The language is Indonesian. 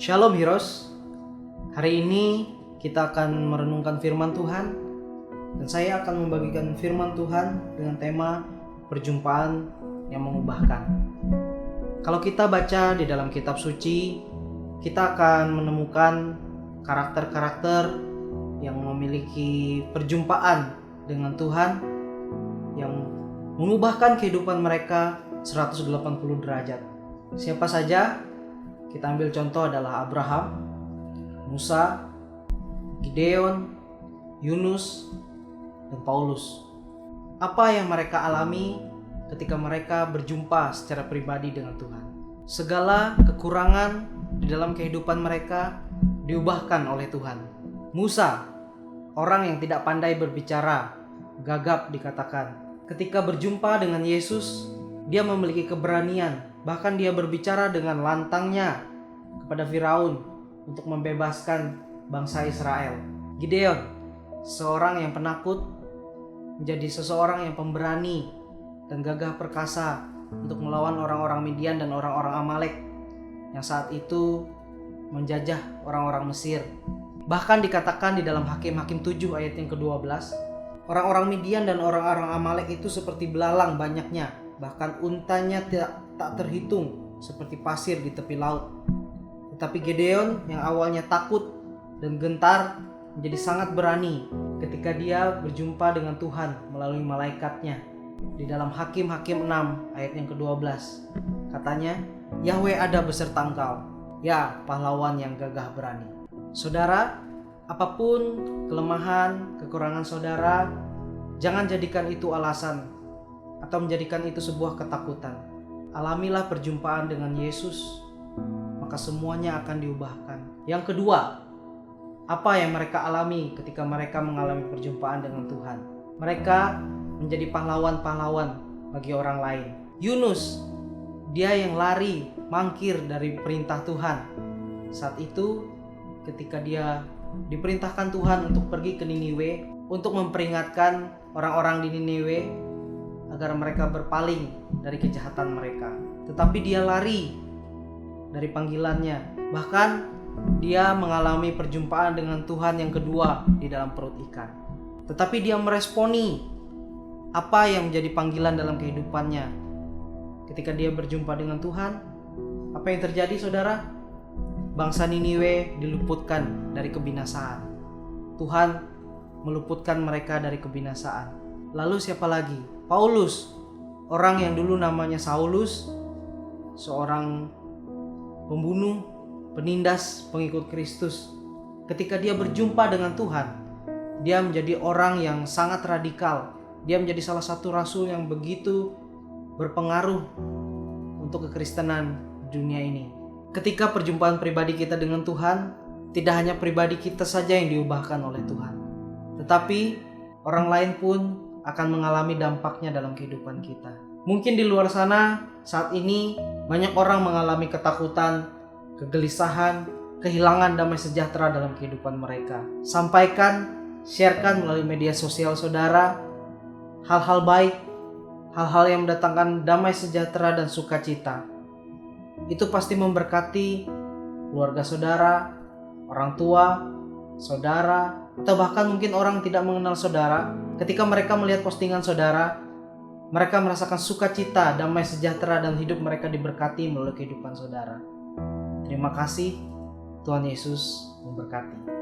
Shalom Heroes. Hari ini kita akan merenungkan firman Tuhan, dan saya akan membagikan firman Tuhan dengan tema perjumpaan yang mengubahkan. Kalau kita baca di dalam kitab suci, kita akan menemukan karakter-karakter yang memiliki perjumpaan dengan Tuhan yang mengubahkan kehidupan mereka 180 derajat. Siapa saja? Kita ambil contoh adalah Abraham, Musa, Gideon, Yunus, dan Paulus. Apa yang mereka alami ketika mereka berjumpa secara pribadi dengan Tuhan? Segala kekurangan di dalam kehidupan mereka diubahkan oleh Tuhan. Musa, orang yang tidak pandai berbicara, gagap dikatakan. Ketika berjumpa dengan Yesus, dia memiliki keberanian. Bahkan dia berbicara dengan lantangnya kepada Firaun untuk membebaskan bangsa Israel. Gideon, seorang yang penakut, menjadi seseorang yang pemberani dan gagah perkasa untuk melawan orang-orang Midian dan orang-orang Amalek yang saat itu menjajah orang-orang Mesir. Bahkan dikatakan di dalam Hakim-Hakim 7 ayat yang ke-12, orang-orang Midian dan orang-orang Amalek itu seperti belalang banyaknya, bahkan untanya tak terhitung seperti pasir di tepi laut. Tetapi Gideon yang awalnya takut dan gentar menjadi sangat berani ketika dia berjumpa dengan Tuhan melalui malaikatnya. Di dalam Hakim-Hakim 6 ayat yang ke-12 katanya, Yahweh ada beserta engkau, ya pahlawan yang gagah berani. Saudara, apapun kelemahan, kekurangan saudara, jangan jadikan itu alasan atau menjadikan itu sebuah ketakutan. Alamilah perjumpaan dengan Yesus, maka semuanya akan diubahkan. Yang kedua, apa yang mereka alami ketika mereka mengalami perjumpaan dengan Tuhan? Mereka menjadi pahlawan-pahlawan bagi orang lain. Yunus, dia yang lari, mangkir dari perintah Tuhan. Saat itu, ketika dia diperintahkan Tuhan untuk pergi ke Niniwe, untuk memperingatkan orang-orang di Niniwe agar mereka berpaling dari kejahatan mereka. Tetapi dia lari dari panggilannya. Bahkan dia mengalami perjumpaan dengan Tuhan yang kedua di dalam perut ikan. Tetapi dia meresponi apa yang menjadi panggilan dalam kehidupannya. Ketika dia berjumpa dengan Tuhan, apa yang terjadi saudara? Bangsa Niniwe diluputkan dari kebinasaan. Tuhan meluputkan mereka dari kebinasaan. Lalu siapa lagi? Paulus, orang yang dulu namanya Saulus, seorang pembunuh, penindas pengikut Kristus. Ketika dia berjumpa dengan Tuhan, dia menjadi orang yang sangat radikal. Dia menjadi salah satu rasul yang begitu berpengaruh untuk kekristenan dunia ini. Ketika perjumpaan pribadi kita dengan Tuhan, tidak hanya pribadi kita saja yang diubahkan oleh Tuhan, tetapi orang lain pun akan mengalami dampaknya dalam kehidupan kita. Mungkin di luar sana saat ini banyak orang mengalami ketakutan, kegelisahan, kehilangan damai sejahtera dalam kehidupan mereka. Sampaikan, sharekan melalui media sosial saudara hal-hal baik, hal-hal yang mendatangkan damai sejahtera dan sukacita. Itu pasti memberkati keluarga saudara, orang tua, saudara, atau bahkan mungkin orang tidak mengenal saudara. Ketika mereka melihat postingan saudara, mereka merasakan sukacita, damai sejahtera, dan hidup mereka diberkati melalui kehidupan saudara. Terima kasih, Tuhan Yesus memberkati.